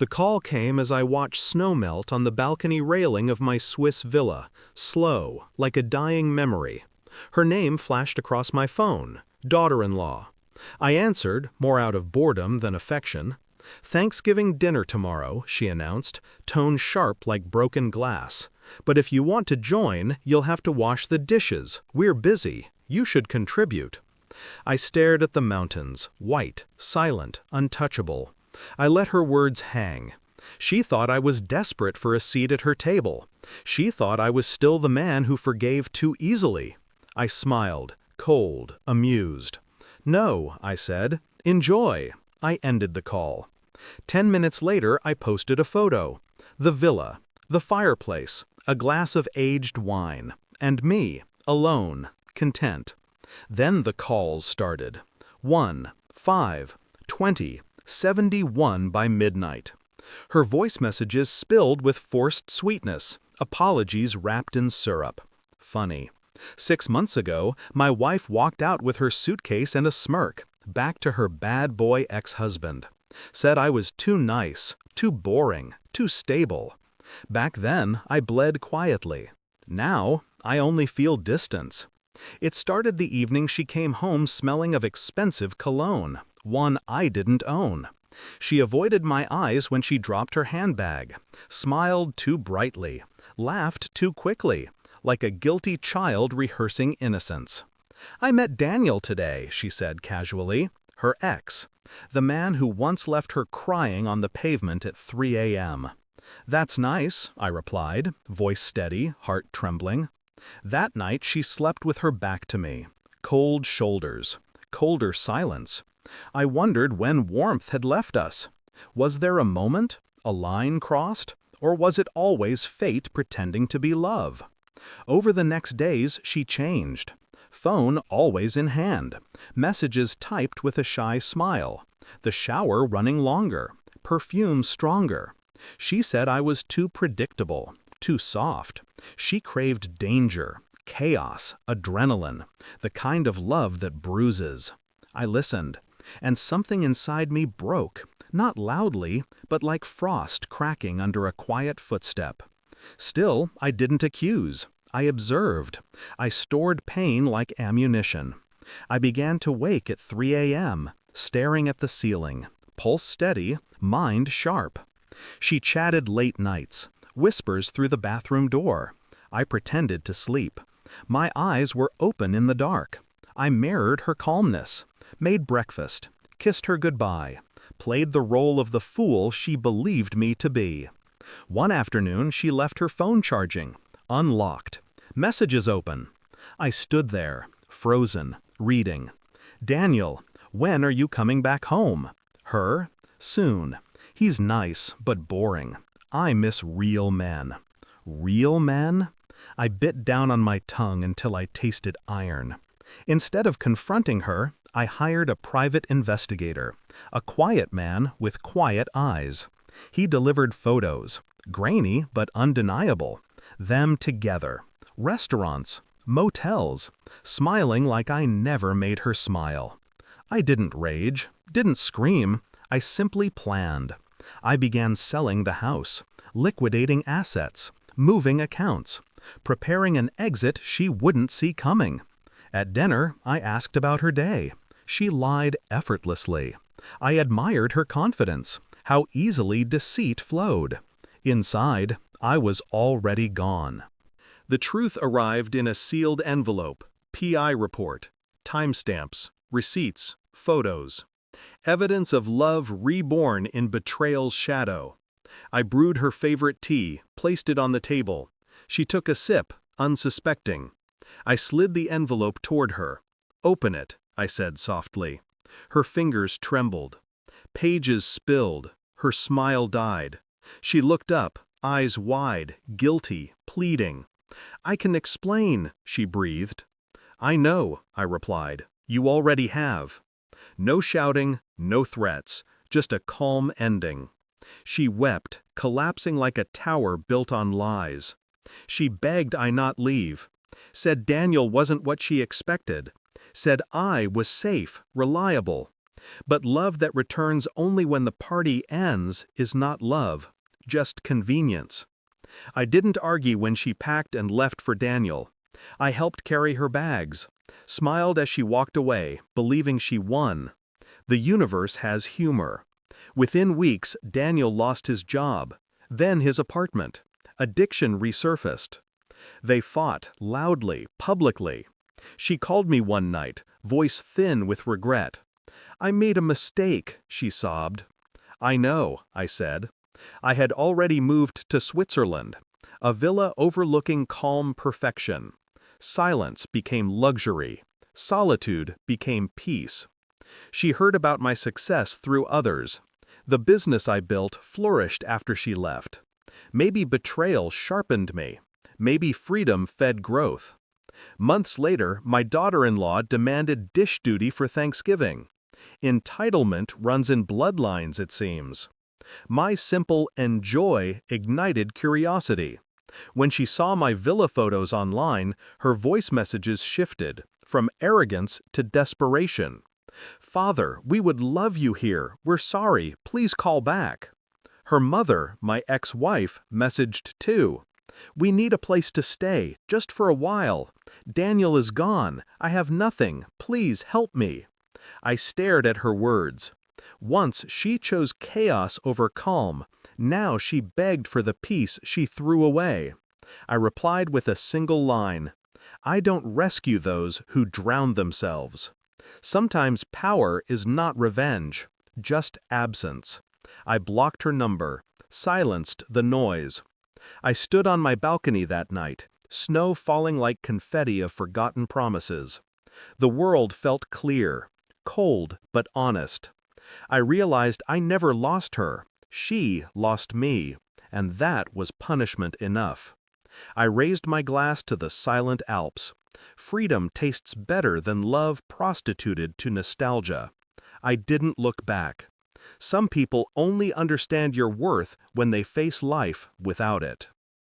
The call came as I watched snow melt on the balcony railing of my Swiss villa, slow, like a dying memory. Her name flashed across my phone, daughter-in-law. I answered, more out of boredom than affection. "Thanksgiving dinner tomorrow," she announced, tone sharp like broken glass. "But if you want to join, you'll have to wash the dishes. We're busy. You should contribute." I stared at the mountains, white, silent, untouchable. I let her words hang. She thought I was desperate for a seat at her table. She thought I was still the man who forgave too easily. I smiled, cold, amused. "No," I said. "Enjoy." I ended the call. 10 minutes later, I posted a photo. The villa, the fireplace, a glass of aged wine, and me, alone, content. Then the calls started. 1, 5, 20, 71 by midnight. Her voice messages spilled with forced sweetness, apologies wrapped in syrup. Funny. 6 months ago, my wife walked out with her suitcase and a smirk, back to her bad boy ex-husband. Said I was too nice, too boring, too stable. Back then, I bled quietly. Now, I only feel distance. It started the evening she came home smelling of expensive cologne, one I didn't own. She avoided my eyes when she dropped her handbag, smiled too brightly, laughed too quickly, like a guilty child rehearsing innocence. "I met Daniel today," she said casually, her ex, the man who once left her crying on the pavement at 3 a.m. "That's nice," I replied, voice steady, heart trembling. That night she slept with her back to me, cold shoulders, colder silence. I wondered when warmth had left us. Was there a moment, a line crossed, or was it always fate pretending to be love? Over the next days she changed. Phone always in hand, messages typed with a shy smile, the shower running longer, perfume stronger. She said I was too predictable, too soft. She craved danger, chaos, adrenaline, the kind of love that bruises. I listened, and something inside me broke, not loudly, but like frost cracking under a quiet footstep. Still, I didn't accuse. I observed. I stored pain like ammunition. I began to wake at 3 a.m., staring at the ceiling, pulse steady, mind sharp. She chatted late nights, whispers through the bathroom door. I pretended to sleep. My eyes were open in the dark. I mirrored her calmness, made breakfast, kissed her goodbye, played the role of the fool she believed me to be. One afternoon she left her phone charging, unlocked, messages open. I stood there, frozen, reading. "Daniel, when are you coming back home?" Her, "Soon. He's nice, but boring. I miss real men." Real men? I bit down on my tongue until I tasted iron. Instead of confronting her, I hired a private investigator, a quiet man with quiet eyes. He delivered photos, grainy but undeniable. Them together. Restaurants, motels, smiling like I never made her smile. I didn't rage, didn't scream, I simply planned. I began selling the house, liquidating assets, moving accounts, preparing an exit she wouldn't see coming. At dinner, I asked about her day. She lied effortlessly. I admired her confidence, how easily deceit flowed. Inside, I was already gone. The truth arrived in a sealed envelope, PI report, timestamps, receipts, photos. Evidence of love reborn in betrayal's shadow. I brewed her favorite tea, placed it on the table. She took a sip, unsuspecting. I slid the envelope toward her. "Open it," I said softly. Her fingers trembled. Pages spilled. Her smile died. She looked up, eyes wide, guilty, pleading. "I can explain," she breathed. "I know," I replied. "You already have." No shouting, no threats, just a calm ending. She wept, collapsing like a tower built on lies. She begged I not leave. Said Daniel wasn't what she expected. Said I was safe, reliable. But love that returns only when the party ends is not love, just convenience. I didn't argue when she packed and left for Daniel. I helped carry her bags, smiled as she walked away, believing she won. The universe has humor. Within weeks, Daniel lost his job, then his apartment. Addiction resurfaced. They fought, loudly, publicly. She called me one night, voice thin with regret. "I made a mistake," she sobbed. "I know," I said. I had already moved to Switzerland, a villa overlooking calm perfection. Silence became luxury. Solitude became peace. She heard about my success through others. The business I built flourished after she left. Maybe betrayal sharpened me. Maybe freedom fed growth. Months later, my daughter-in-law demanded dish duty for Thanksgiving. Entitlement runs in bloodlines, it seems. My simple "enjoy" ignited curiosity. When she saw my villa photos online, her voice messages shifted, from arrogance to desperation. "Father, we would love you here. We're sorry. Please call back." Her mother, my ex-wife, messaged too. "We need a place to stay, just for a while. Daniel is gone. I have nothing. Please help me." I stared at her words. Once she chose chaos over calm. Now she begged for the peace she threw away. I replied with a single line. "I don't rescue those who drown themselves." Sometimes power is not revenge, just absence. I blocked her number, silenced the noise. I stood on my balcony that night, snow falling like confetti of forgotten promises. The world felt clear, cold but honest. I realized I never lost her. She lost me, and that was punishment enough. I raised my glass to the silent Alps. Freedom tastes better than love prostituted to nostalgia. I didn't look back. Some people only understand your worth when they face life without it.